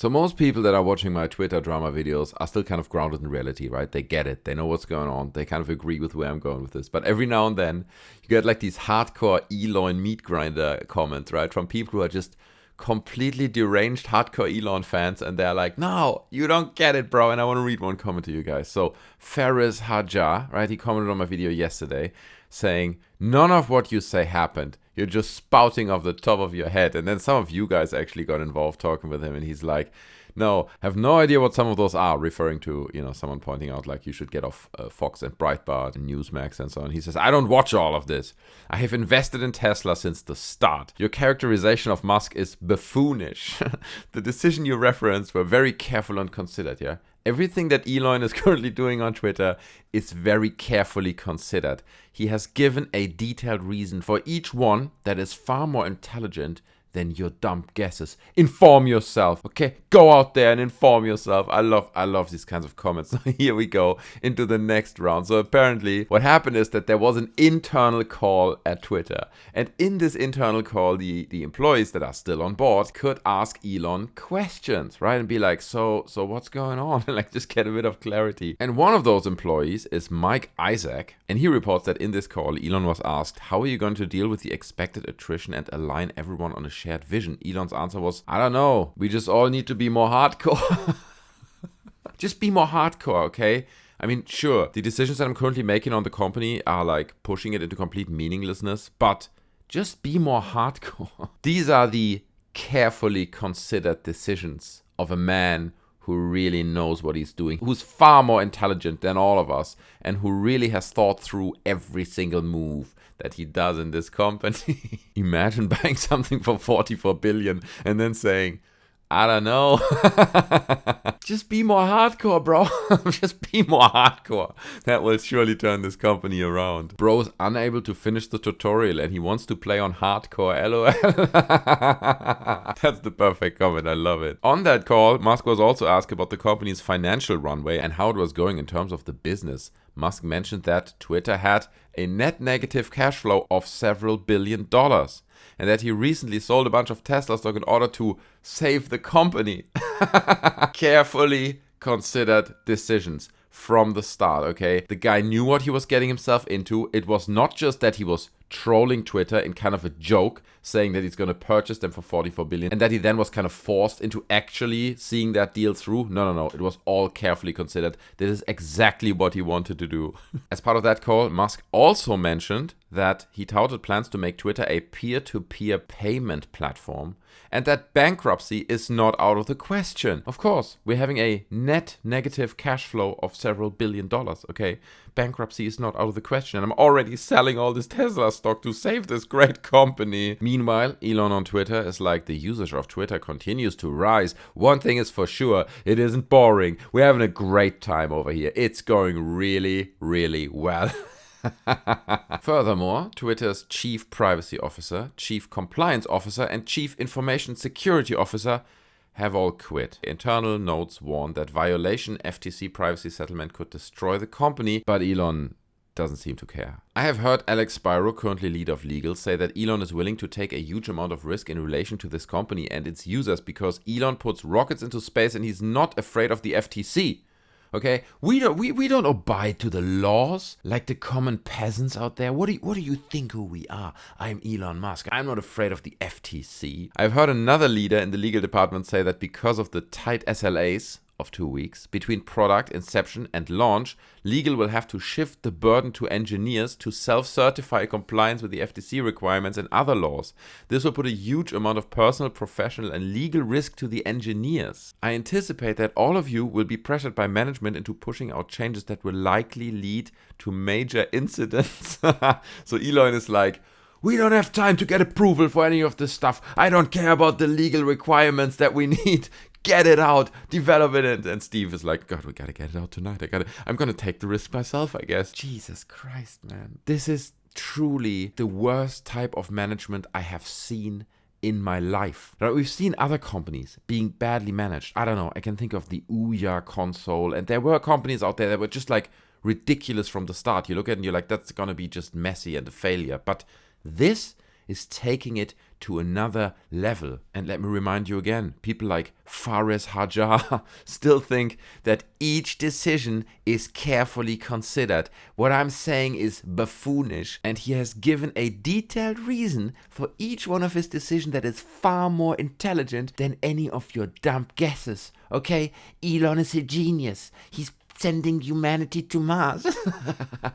So most people that are watching my Twitter drama videos are still kind of grounded in reality, right? They get it. They know what's going on. They kind of agree with where I'm going with this. But every now and then, you get like these hardcore Elon meat grinder comments, right? From people who are just completely deranged hardcore Elon fans. And they're like, no, you don't get it, bro. And I want to read one comment to you guys. So Ferrishajja, right? He commented on my video yesterday saying, none of what you say happened. You're just spouting off the top of your head. And then some of you guys actually got involved talking with him. And he's like, no, have no idea what some of those are, referring to, someone pointing out like you should get off Fox and Breitbart and Newsmax and so on. He says, I don't watch all of this. I have invested in Tesla since the start. Your characterization of Musk is buffoonish. The decision you referenced were very careful and considered, yeah? Everything that Elon is currently doing on Twitter is very carefully considered. He has given a detailed reason for each one that is far more intelligent than your dumb guesses. Inform yourself, okay? Go out there and inform yourself. I love these kinds of comments. So here we go into the next round. So apparently what happened is that there was an internal call at Twitter. And in this internal call, the employees that are still on board could ask Elon questions, right? And be like, so what's going on? And like just get a bit of clarity. And one of those employees is Mike Isaac. And he reports that in this call, Elon was asked, how are you going to deal with the expected attrition and align everyone on a shared vision? Elon's answer was, I don't know. We just all need to be more hardcore. Just be more hardcore, okay? I mean, sure, the decisions that I'm currently making on the company are like pushing it into complete meaninglessness, but just be more hardcore. These are the carefully considered decisions of a man who really knows what he's doing, who's far more intelligent than all of us, and who really has thought through every single move that he does in this company. Imagine buying something for 44 billion and then saying, I don't know. Just be more hardcore, bro. Just be more hardcore. That will surely turn this company around. Bro is unable to finish the tutorial and he wants to play on hardcore, LOL. That's the perfect comment. I love it. On that call, Musk was also asked about the company's financial runway and how it was going in terms of the business. Musk mentioned that Twitter had a net negative cash flow of several $1 billion. And that he recently sold a bunch of Tesla stock in order to save the company. Carefully considered decisions from the start, okay? The guy knew what he was getting himself into. It was not just that he was trolling Twitter in kind of a joke, saying that he's going to purchase them for 44 billion, and that he then was kind of forced into actually seeing that deal through. No. It was all carefully considered. This is exactly what he wanted to do. As part of that call, Musk also mentioned that he touted plans to make Twitter a peer-to-peer payment platform, and that bankruptcy is not out of the question. Of course, we're having a net negative cash flow of several $1 billion, okay? Bankruptcy is not out of the question, and I'm already selling all this Tesla stock to save this great company. Meanwhile, Elon on Twitter is like, the usage of Twitter continues to rise. One thing is for sure, it isn't boring. We're having a great time over here. It's going really, really well. Furthermore, Twitter's Chief Privacy Officer, Chief Compliance Officer, and Chief Information Security Officer have all quit. Internal notes warn that violation FTC privacy settlement could destroy the company, but Elon doesn't seem to care. I have heard Alex Spiro, currently lead of legal, say that Elon is willing to take a huge amount of risk in relation to this company and its users because Elon puts rockets into space and he's not afraid of the FTC. Okay, we don't abide to the laws like the common peasants out there. What do you think who we are? I'm Elon Musk. I'm not afraid of the FTC. I've heard another leader in the legal department say that because of the tight SLAs of 2 weeks between product inception and launch, legal will have to shift the burden to engineers to self-certify compliance with the FTC requirements and other laws. This will put a huge amount of personal, professional, and legal risk to the engineers. I anticipate that all of you will be pressured by management into pushing out changes that will likely lead to major incidents. So Elon is like, we don't have time to get approval for any of this stuff. I don't care about the legal requirements that we need. Get it out, develop it. And Steve is like, God, we gotta get it out tonight. I'm gonna take the risk myself, I guess. Jesus Christ, man. This is truly the worst type of management I have seen in my life. Now, we've seen other companies being badly managed. I don't know, I can think of the Ouya console, and there were companies out there that were just like ridiculous from the start. You look at it and you're like, that's gonna be just messy and a failure. But this is taking it to another level. And let me remind you again, people like Ferrishajja still think that each decision is carefully considered. What I'm saying is buffoonish, and he has given a detailed reason for each one of his decisions that is far more intelligent than any of your dumb guesses. Okay, Elon is a genius. He's sending humanity to Mars.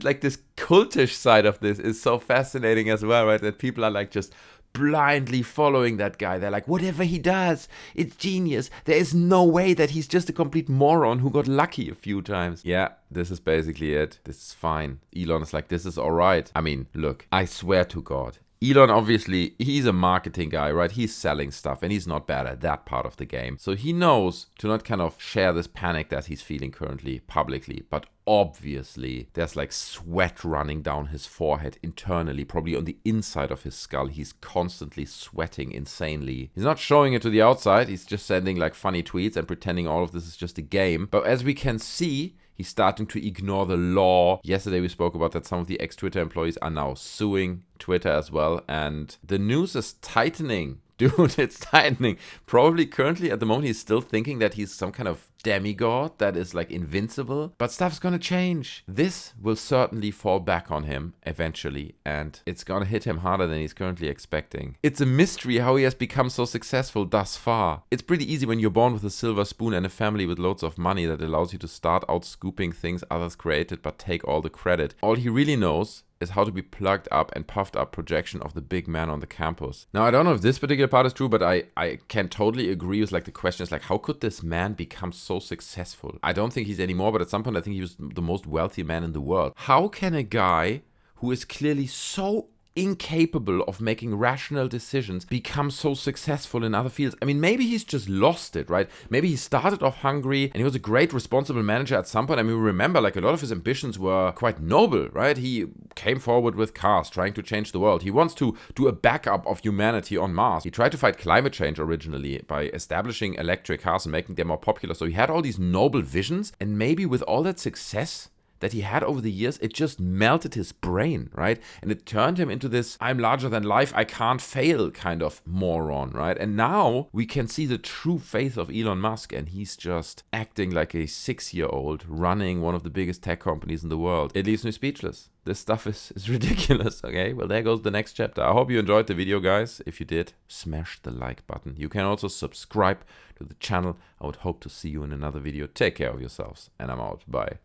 Like this cultish side of this is so fascinating as well, right? That people are like just blindly following that guy. They're like, whatever he does, it's genius. There is no way that he's just a complete moron who got lucky a few times. Yeah, this is basically it. This is fine. Elon is like, this is all right. I mean, look, I swear to God, Elon, obviously, he's a marketing guy, right? He's selling stuff and he's not bad at that part of the game. So he knows to not kind of share this panic that he's feeling currently publicly. But obviously, there's like sweat running down his forehead internally, probably on the inside of his skull. He's constantly sweating insanely. He's not showing it to the outside. He's just sending like funny tweets and pretending all of this is just a game. But as we can see, he's starting to ignore the law. Yesterday we spoke about that some of the ex-Twitter employees are now suing Twitter as well. And the news is tightening. Dude, it's tightening. Probably currently at the moment he's still thinking that he's some kind of demigod that is like invincible. But stuff's gonna change. This will certainly fall back on him eventually. And it's gonna hit him harder than he's currently expecting. It's a mystery how he has become so successful thus far. It's pretty easy when you're born with a silver spoon and a family with loads of money that allows you to start out scooping things others created but take all the credit. All he really knows is how to be plugged up and puffed up projection of the big man on the campus. Now, I don't know if this particular part is true, but I can totally agree with like the question is like, how could this man become so successful? I don't think he's anymore, but at some point I think he was the most wealthy man in the world. How can a guy who is clearly so incapable of making rational decisions become so successful in other fields? I mean, maybe he's just lost it, right? Maybe he started off hungry and he was a great responsible manager at some point. I mean, remember, like a lot of his ambitions were quite noble, right? He came forward with cars, trying to change the world. He wants to do a backup of humanity on Mars. He tried to fight climate change originally by establishing electric cars and making them more popular. So he had all these noble visions, and maybe with all that success that he had over the years, it just melted his brain, right? And it turned him into this I'm larger than life, I can't fail kind of moron, right? And now we can see the true face of Elon Musk, and he's just acting like a 6-year-old running one of the biggest tech companies in the world. It leaves me speechless. This stuff is ridiculous, okay? Well, there goes the next chapter. I hope you enjoyed the video, guys. If you did, smash the like button. You can also subscribe to the channel. I would hope to see you in another video. Take care of yourselves, and I'm out. Bye.